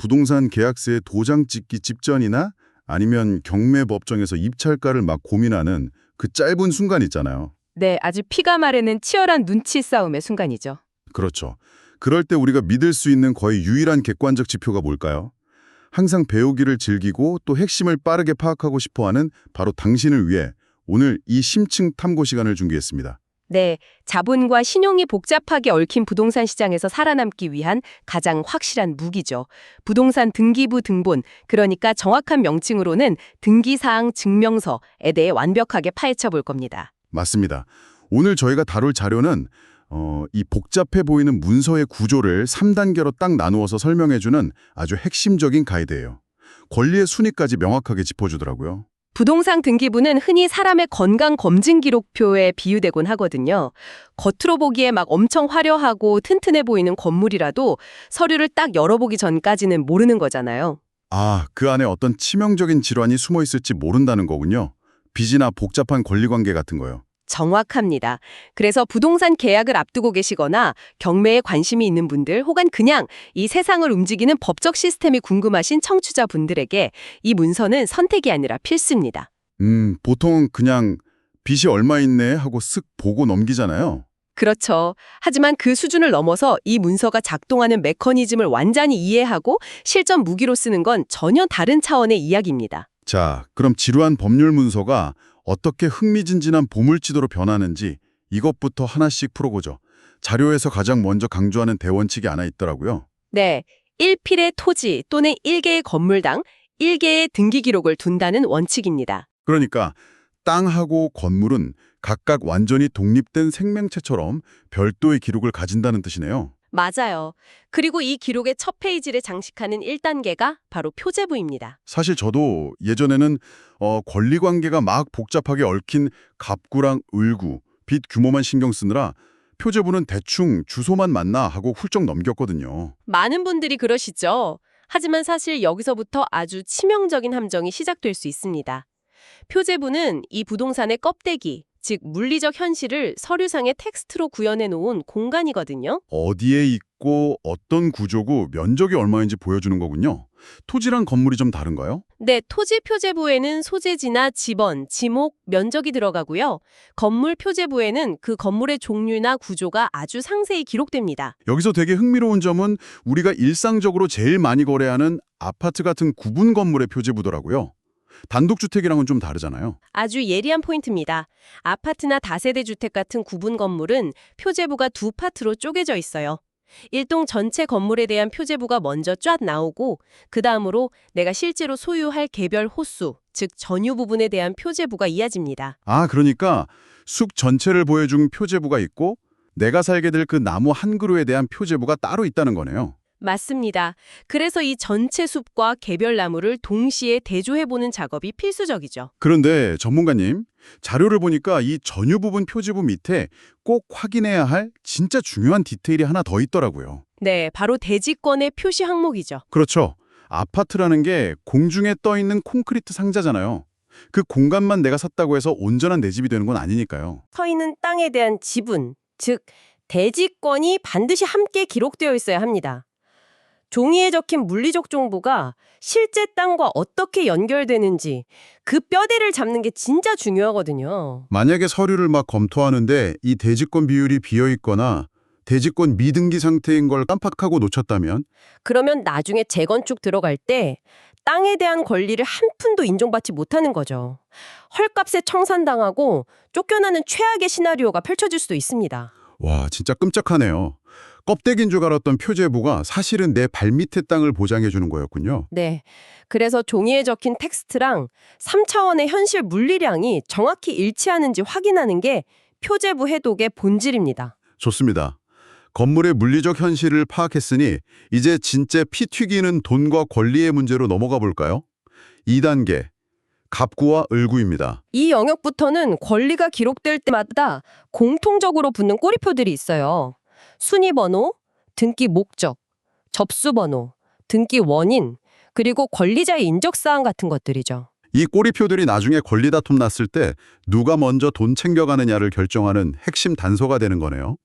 부동산 계약서에 도장 찍기 직전이나 아니면 경매법정에서 입찰가를 막 고민하는 그 짧은 순간 있잖아요. 네, 아주 피가 마르는 치열한 눈치 싸움의 순간이죠. 그렇죠. 그럴 때 우리가 믿을 수 있는 거의 유일한 객관적 지표가 뭘까요? 항상 배우기를 즐기고 또 핵심을 빠르게 파악하고 싶어하는 바로 당신을 위해 오늘 이 심층 탐구 시간을 준비했습니다. 네, 자본과 신용이 복잡하게 얽힌 부동산 시장에서 살아남기 위한 가장 확실한 무기죠. 부동산 등기부 등본, 그러니까 정확한 명칭으로는 등기사항 증명서에 대해 완벽하게 파헤쳐 볼 겁니다. 맞습니다. 오늘 저희가 다룰 자료는 이 복잡해 보이는 문서의 구조를 3단계로 딱 나누어서 설명해주는 아주 핵심적인 가이드예요. 권리의 순위까지 명확하게 짚어주더라고요. 부동산 등기부는 흔히 사람의 건강 검진 기록표에 비유되곤 하거든요. 겉으로 보기에 막 엄청 화려하고 튼튼해 보이는 건물이라도 서류를 딱 열어보기 전까지는 모르는 거잖아요. 아, 그 안에 어떤 치명적인 질환이 숨어 있을지 모른다는 거군요. 빚이나 복잡한 권리관계 같은 거요. 정확합니다. 그래서 부동산 계약을 앞두고 계시거나 경매에 관심이 있는 분들 혹은 그냥 이 세상을 움직이는 법적 시스템이 궁금하신 청취자분들에게 이 문서는 선택이 아니라 필수입니다. 보통 그냥 빚이 얼마 있네 하고 쓱 보고 넘기잖아요. 그렇죠. 하지만 그 수준을 넘어서 이 문서가 작동하는 메커니즘을 완전히 이해하고 실전 무기로 쓰는 건 전혀 다른 차원의 이야기입니다. 자, 그럼 지루한 법률 문서가 어떻게 흥미진진한 보물지도로 변하는지 이것부터 하나씩 풀어보죠. 자료에서 가장 먼저 강조하는 대원칙이 하나 있더라고요. 네, 1필의 토지 또는 1개의 건물당 1개의 등기 기록을 둔다는 원칙입니다. 그러니까 땅하고 건물은 각각 완전히 독립된 생명체처럼 별도의 기록을 가진다는 뜻이네요. 맞아요. 그리고 이 기록의 첫 페이지를 장식하는 1단계가 바로 표제부입니다. 사실 저도 예전에는 권리관계가 막 복잡하게 얽힌 갑구랑 을구, 빚 규모만 신경 쓰느라 표제부는 대충 주소만 맞나 하고 훌쩍 넘겼거든요. 많은 분들이 그러시죠. 하지만 사실 여기서부터 아주 치명적인 함정이 시작될 수 있습니다. 표제부는 이 부동산의 껍데기, 즉 물리적 현실을 서류상의 텍스트로 구현해 놓은 공간이거든요. 어디에 있고 어떤 구조고 면적이 얼마인지 보여주는 거군요. 토지랑 건물이 좀 다른가요? 네, 토지 표제부에는 소재지나 지번, 지목, 면적이 들어가고요. 건물 표제부에는 그 건물의 종류나 구조가 아주 상세히 기록됩니다. 여기서 되게 흥미로운 점은 우리가 일상적으로 제일 많이 거래하는 아파트 같은 구분 건물의 표제부더라고요. 단독주택이랑은 좀 다르잖아요. 아주 예리한 포인트입니다. 아파트나 다세대 주택 같은 구분 건물은 표제부가 두 파트로 쪼개져 있어요. 일동 전체 건물에 대한 표제부가 먼저 쫙 나오고 그 다음으로 내가 실제로 소유할 개별 호수, 즉 전유 부분에 대한 표제부가 이어집니다. 아, 그러니까 숲 전체를 보여준 표제부가 있고 내가 살게 될 그 나무 한 그루에 대한 표제부가 따로 있다는 거네요. 맞습니다. 그래서 이 전체 숲과 개별 나무를 동시에 대조해보는 작업이 필수적이죠. 그런데 전문가님, 자료를 보니까 이 전유 부분 표지부 밑에 꼭 확인해야 할 진짜 중요한 디테일이 하나 더 있더라고요. 네, 바로 대지권의 표시 항목이죠. 그렇죠. 아파트라는 게 공중에 떠 있는 콘크리트 상자잖아요. 그 공간만 내가 샀다고 해서 온전한 내 집이 되는 건 아니니까요. 서 있는 땅에 대한 지분, 즉 대지권이 반드시 함께 기록되어 있어야 합니다. 종이에 적힌 물리적 정보가 실제 땅과 어떻게 연결되는지 그 뼈대를 잡는 게 진짜 중요하거든요. 만약에 서류를 막 검토하는데 이 대지권 비율이 비어 있거나 대지권 미등기 상태인 걸 깜빡하고 놓쳤다면 그러면 나중에 재건축 들어갈 때 땅에 대한 권리를 한 푼도 인정받지 못하는 거죠. 헐값에 청산당하고 쫓겨나는 최악의 시나리오가 펼쳐질 수도 있습니다. 와, 진짜 끔찍하네요. 껍데기인 줄 알았던 표제부가 사실은 내 발밑의 땅을 보장해 주는 거였군요. 네. 그래서 종이에 적힌 텍스트랑 3차원의 현실 물리량이 정확히 일치하는지 확인하는 게 표제부 해독의 본질입니다. 좋습니다. 건물의 물리적 현실을 파악했으니 이제 진짜 피 튀기는 돈과 권리의 문제로 넘어가 볼까요? 2단계, 갑구와 을구입니다. 이 영역부터는 권리가 기록될 때마다 공통적으로 붙는 꼬리표들이 있어요. 순위번호, 등기 목적, 접수번호, 등기 원인, 그리고 권리자의 인적사항 같은 것들이죠. 이 꼬리표들이 나중에 권리 다툼 났을 때 누가 먼저 돈 챙겨가느냐를 결정하는 핵심 단서가 되는 거네요.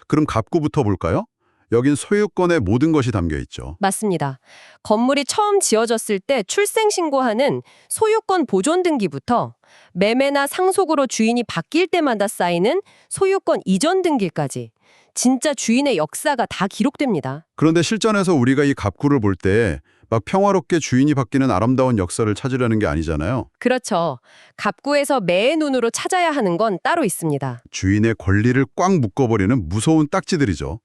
그럼 갑구부터 볼까요? 여긴 소유권의 모든 것이 담겨 있죠. 맞습니다. 건물이 처음 지어졌을 때 출생신고하는 소유권 보존 등기부터 매매나 상속으로 주인이 바뀔 때마다 쌓이는 소유권 이전 등기까지 진짜 주인의 역사가 다 기록됩니다. 그런데 실전에서 우리가 이 갑구를 볼 때 막 평화롭게 주인이 바뀌는 아름다운 역사를 찾으려는 게 아니잖아요. 그렇죠. 갑구에서 매의 눈으로 찾아야 하는 건 따로 있습니다. 주인의 권리를 꽉 묶어버리는 무서운 딱지들이죠.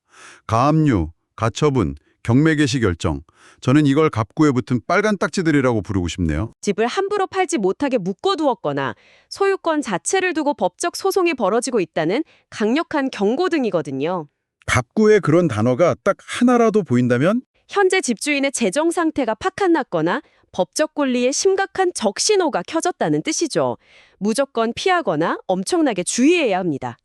가압류, 가처분, 경매 개시 결정. 저는 이걸 갑구에 붙은 빨간 딱지들이라고 부르고 싶네요. 집을 함부로 팔지 못하게 묶어두었거나 소유권 자체를 두고 법적 소송이 벌어지고 있다는 강력한 경고등이거든요. 갑구에 그런 단어가 딱 하나라도 보인다면 현재 집주인의 재정 상태가 파탄났거나 법적 권리에 심각한 적신호가 켜졌다는 뜻이죠. 무조건 피하거나 엄청나게 주의해야 합니다.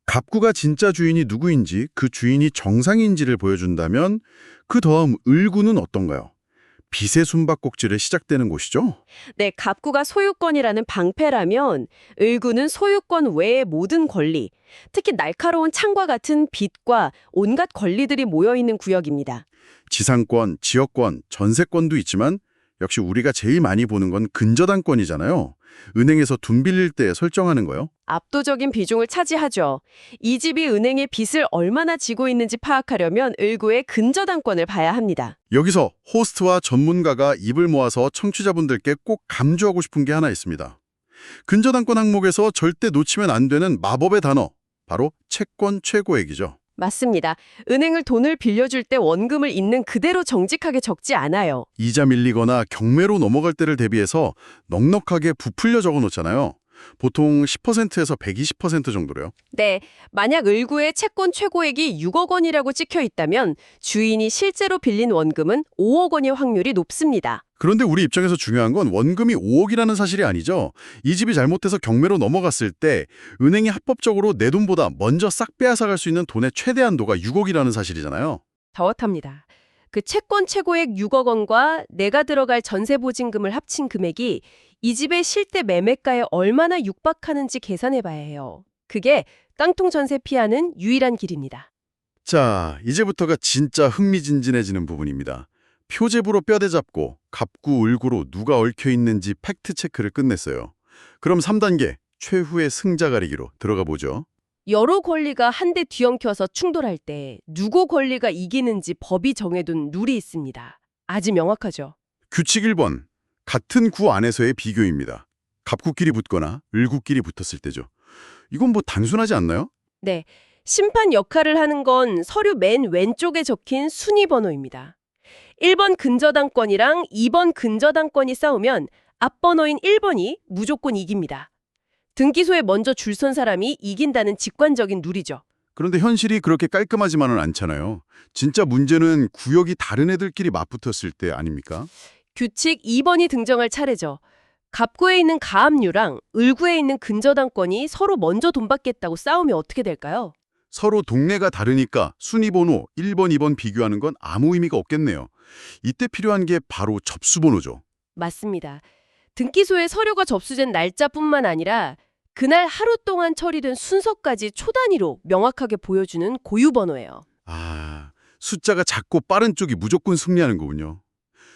갑구가 진짜 주인이 누구인지 그 주인이 정상인지를 보여준다면 그 다음 을구는 어떤가요? 빚의 숨바꼭질에 시작되는 곳이죠? 네, 갑구가 소유권이라는 방패라면 을구는 소유권 외의 모든 권리, 특히 날카로운 창과 같은 빚과 온갖 권리들이 모여있는 구역입니다. 지상권, 지역권, 전세권도 있지만 역시 우리가 제일 많이 보는 건 근저당권이잖아요. 은행에서 돈 빌릴 때 설정하는 거요. 압도적인 비중을 차지하죠. 이 집이 은행에 빚을 얼마나 지고 있는지 파악하려면 을구의 근저당권을 봐야 합니다. 여기서 호스트와 전문가가 입을 모아서 청취자분들께 꼭 강조하고 싶은 게 하나 있습니다. 근저당권 항목에서 절대 놓치면 안 되는 마법의 단어, 바로 채권 최고액이죠. 맞습니다. 은행을 돈을 빌려줄 때 원금을 있는 그대로 정직하게 적지 않아요. 이자 밀리거나 경매로 넘어갈 때를 대비해서 넉넉하게 부풀려 적어놓잖아요. 보통 10%에서 120% 정도로요. 네, 만약 을구의 채권 최고액이 6억 원이라고 찍혀 있다면 주인이 실제로 빌린 원금은 5억 원일 확률이 높습니다. 그런데 우리 입장에서 중요한 건 원금이 5억이라는 사실이 아니죠. 이 집이 잘못해서 경매로 넘어갔을 때 은행이 합법적으로 내 돈보다 먼저 싹 빼앗아갈 수 있는 돈의 최대 한도가 6억이라는 사실이잖아요. 정확합니다. 그 채권 최고액 6억 원과 내가 들어갈 전세 보증금을 합친 금액이 이 집의 실제 매매가에 얼마나 육박하는지 계산해 봐야 해요. 그게 깡통 전세 피하는 유일한 길입니다. 자, 이제부터가 진짜 흥미진진해지는 부분입니다. 표제부로 뼈대 잡고 갑구, 을구로 누가 얽혀 있는지 팩트 체크를 끝냈어요. 그럼 3단계 최후의 승자 가리기로 들어가 보죠. 여러 권리가 한데 뒤엉켜서 충돌할 때 누구 권리가 이기는지 법이 정해둔 룰이 있습니다. 아주 명확하죠. 규칙 1번. 같은 구 안에서의 비교입니다. 갑구끼리 붙거나 을구끼리 붙었을 때죠. 이건 뭐 단순하지 않나요? 네, 심판 역할을 하는 건 서류 맨 왼쪽에 적힌 순위 번호입니다. 1번 근저당권이랑 2번 근저당권이 싸우면 앞번호인 1번이 무조건 이깁니다. 등기소에 먼저 줄 선 사람이 이긴다는 직관적인 룰이죠. 그런데 현실이 그렇게 깔끔하지만은 않잖아요. 진짜 문제는 구역이 다른 애들끼리 맞붙었을 때 아닙니까? 규칙 2번이 등장할 차례죠. 갑구에 있는 가압류랑 을구에 있는 근저당권이 서로 먼저 돈 받겠다고 싸우면 어떻게 될까요? 서로 동네가 다르니까 순위번호 1번, 2번 비교하는 건 아무 의미가 없겠네요. 이때 필요한 게 바로 접수번호죠. 맞습니다. 등기소에 서류가 접수된 날짜뿐만 아니라 그날 하루 동안 처리된 순서까지 초단위로 명확하게 보여주는 고유번호예요. 아, 숫자가 작고 빠른 쪽이 무조건 승리하는 거군요.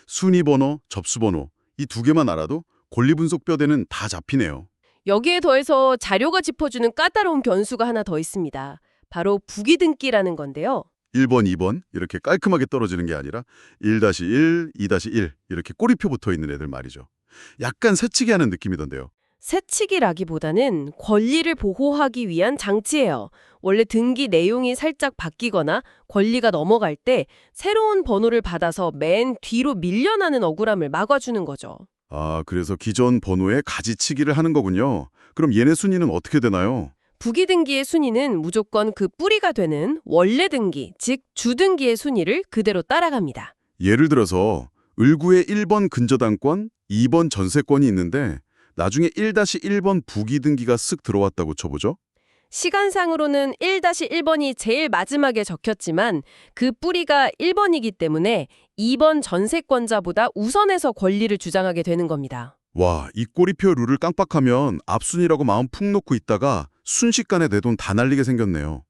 순위번호, 접수번호 이 두 개만 알아도 권리분석 뼈대는 다 잡히네요. 여기에 더해서 자료가 짚어주는 까다로운 변수가 하나 더 있습니다. 바로 부기등기라는 건데요. 1번, 2번 이렇게 깔끔하게 떨어지는 게 아니라 1-1, 2-1 이렇게 꼬리표 붙어 있는 애들 말이죠. 약간 새치기 하는 느낌이던데요. 새치기라기보다는 권리를 보호하기 위한 장치예요. 원래 등기 내용이 살짝 바뀌거나 권리가 넘어갈 때 새로운 번호를 받아서 맨 뒤로 밀려나는 억울함을 막아주는 거죠. 아, 그래서 기존 번호에 가지치기를 하는 거군요. 그럼 얘네 순위는 어떻게 되나요? 부기등기의 순위는 무조건 그 뿌리가 되는 원래 등기, 즉 주등기의 순위를 그대로 따라갑니다. 예를 들어서 을구에 1번 근저당권, 2번 전세권이 있는데 나중에 1-1번 부기등기가 쓱 들어왔다고 쳐보죠. 시간상으로는 1-1번이 제일 마지막에 적혔지만 그 뿌리가 1번이기 때문에 2번 전세권자보다 우선해서 권리를 주장하게 되는 겁니다. 와, 이 꼬리표 룰을 깜빡하면 앞순위라고 마음 푹 놓고 있다가 순식간에 내 돈 다 날리게 생겼네요.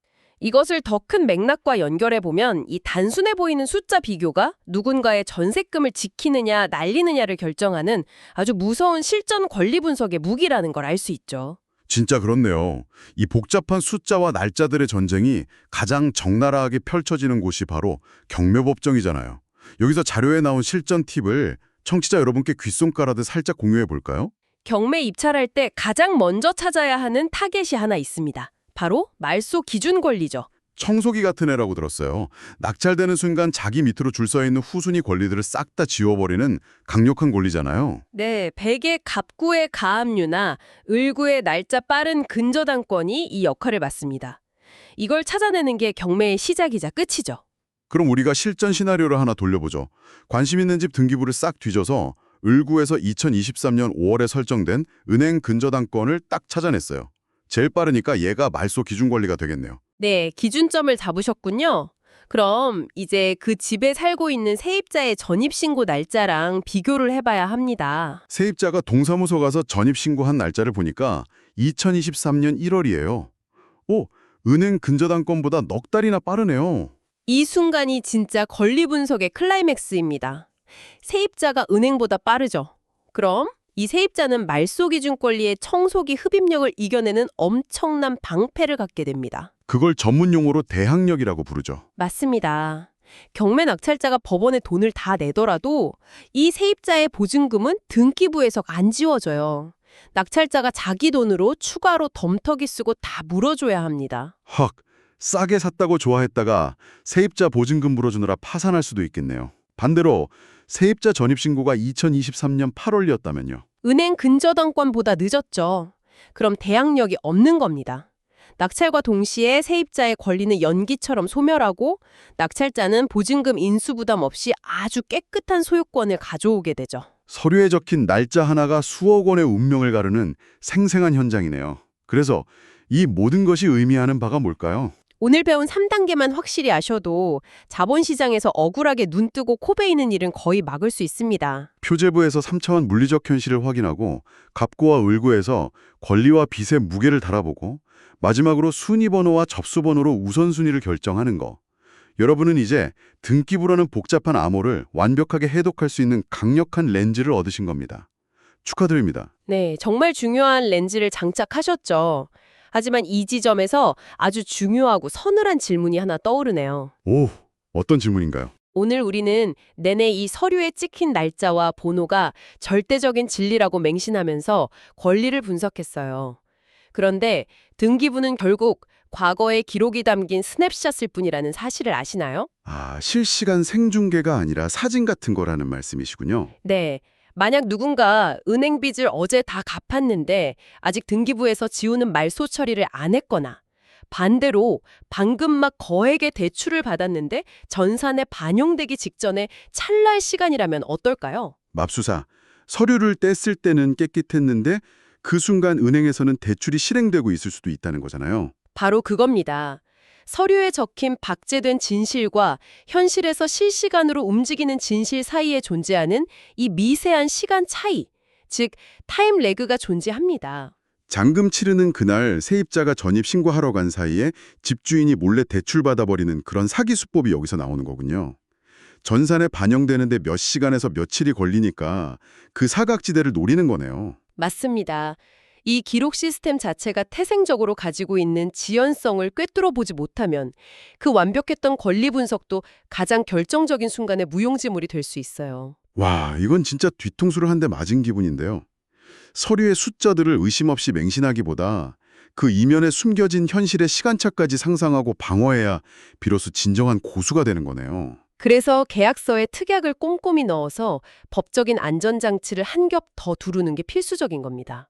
이것을 더 큰 맥락과 연결해 보면 이 단순해 보이는 숫자 비교가 누군가의 전세금을 지키느냐 날리느냐를 결정하는 아주 무서운 실전 권리 분석의 무기라는 걸 알 수 있죠. 진짜 그렇네요. 이 복잡한 숫자와 날짜들의 전쟁이 가장 적나라하게 펼쳐지는 곳이 바로 경매법정이잖아요. 여기서 자료에 나온 실전 팁을 청취자 여러분께 귓손가락을 살짝 공유해 볼까요? 경매 입찰할 때 가장 먼저 찾아야 하는 타겟이 하나 있습니다. 바로 말소 기준 권리죠. 청소기 같은 애라고 들었어요. 낙찰되는 순간 자기 밑으로 줄 서 있는 후순위 권리들을 싹 다 지워버리는 강력한 권리잖아요. 네, 백의 갑구의 가압류나 을구의 날짜 빠른 근저당권이 이 역할을 맡습니다. 이걸 찾아내는 게 경매의 시작이자 끝이죠. 그럼 우리가 실전 시나리오를 하나 돌려보죠. 관심 있는 집 등기부를 싹 뒤져서 을구에서 2023년 5월에 설정된 은행 근저당권을 딱 찾아냈어요. 제일 빠르니까 얘가 말소 기준 권리가 되겠네요. 네, 기준점을 잡으셨군요. 그럼 이제 그 집에 살고 있는 세입자의 전입신고 날짜랑 비교를 해봐야 합니다. 세입자가 동사무소 가서 전입신고한 날짜를 보니까 2023년 1월이에요. 오, 은행 근저당권보다 넉 달이나 빠르네요. 이 순간이 진짜 권리 분석의 클라이맥스입니다. 세입자가 은행보다 빠르죠. 그럼 이 세입자는 말소 기준 권리의 청소기 흡입력을 이겨내는 엄청난 방패를 갖게 됩니다. 그걸 전문 용어로 대항력이라고 부르죠. 맞습니다. 경매 낙찰자가 법원에 돈을 다 내더라도 이 세입자의 보증금은 등기부에서 안 지워져요. 낙찰자가 자기 돈으로 추가로 덤터기 쓰고 다 물어줘야 합니다. 헉, 싸게 샀다고 좋아했다가 세입자 보증금 물어주느라 파산할 수도 있겠네요. 반대로 세입자 전입신고가 2023년 8월이었다면요. 은행 근저당권보다 늦었죠. 그럼 대항력이 없는 겁니다. 낙찰과 동시에 세입자의 권리는 연기처럼 소멸하고 낙찰자는 보증금 인수 부담 없이 아주 깨끗한 소유권을 가져오게 되죠. 서류에 적힌 날짜 하나가 수억 원의 운명을 가르는 생생한 현장이네요. 그래서 이 모든 것이 의미하는 바가 뭘까요? 오늘 배운 3단계만 확실히 아셔도 자본시장에서 억울하게 눈 뜨고 코 베이는 일은 거의 막을 수 있습니다. 표제부에서 3차원 물리적 현실을 확인하고 갑구와 을구에서 권리와 빚의 무게를 달아보고 마지막으로 순위번호와 접수번호로 우선순위를 결정하는 거. 여러분은 이제 등기부라는 복잡한 암호를 완벽하게 해독할 수 있는 강력한 렌즈를 얻으신 겁니다. 축하드립니다. 네, 정말 중요한 렌즈를 장착하셨죠. 하지만 이 지점에서 아주 중요하고 서늘한 질문이 하나 떠오르네요. 오, 어떤 질문인가요? 오늘 우리는 내내 이 서류에 찍힌 날짜와 번호가 절대적인 진리라고 맹신하면서 권리를 분석했어요. 그런데 등기부는 결국 과거의 기록이 담긴 스냅샷일 뿐이라는 사실을 아시나요? 아, 실시간 생중계가 아니라 사진 같은 거라는 말씀이시군요. 네. 만약 누군가 은행 빚을 어제 다 갚았는데 아직 등기부에서 지우는 말소 처리를 안 했거나 반대로 방금 막 거액의 대출을 받았는데 전산에 반영되기 직전에 찰나의 시간이라면 어떨까요? 맙수사, 서류를 뗐을 때는 깨끗했는데 그 순간 은행에서는 대출이 실행되고 있을 수도 있다는 거잖아요. 바로 그겁니다. 서류에 적힌 박제된 진실과 현실에서 실시간으로 움직이는 진실 사이에 존재하는 이 미세한 시간 차이, 즉 타임 레그가 존재합니다. 잔금 치르는 그날 세입자가 전입 신고하러 간 사이에 집주인이 몰래 대출받아버리는 그런 사기 수법이 여기서 나오는 거군요. 전산에 반영되는데 몇 시간에서 며칠이 걸리니까 그 사각지대를 노리는 거네요. 맞습니다. 이 기록 시스템 자체가 태생적으로 가지고 있는 지연성을 꿰뚫어 보지 못하면 그 완벽했던 권리 분석도 가장 결정적인 순간에 무용지물이 될 수 있어요. 와, 이건 진짜 뒤통수를 한 대 맞은 기분인데요. 서류의 숫자들을 의심 없이 맹신하기보다 그 이면에 숨겨진 현실의 시간차까지 상상하고 방어해야 비로소 진정한 고수가 되는 거네요. 그래서 계약서에 특약을 꼼꼼히 넣어서 법적인 안전장치를 한 겹 더 두르는 게 필수적인 겁니다.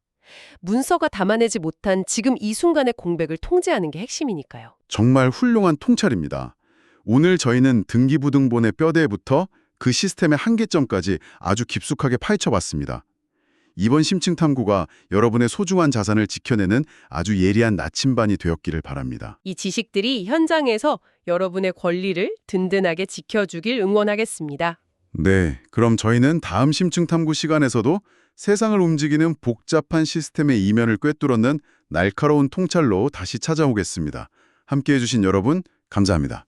문서가 담아내지 못한 지금 이 순간의 공백을 통제하는 게 핵심이니까요. 정말 훌륭한 통찰입니다. 오늘 저희는 등기부등본의 뼈대부터 그 시스템의 한계점까지 아주 깊숙하게 파헤쳐봤습니다. 이번 심층 탐구가 여러분의 소중한 자산을 지켜내는 아주 예리한 나침반이 되었기를 바랍니다. 이 지식들이 현장에서 여러분의 권리를 든든하게 지켜주길 응원하겠습니다. 네, 그럼 저희는 다음 심층 탐구 시간에서도 세상을 움직이는 복잡한 시스템의 이면을 꿰뚫어낸 날카로운 통찰로 다시 찾아오겠습니다. 함께해 주신 여러분 감사합니다.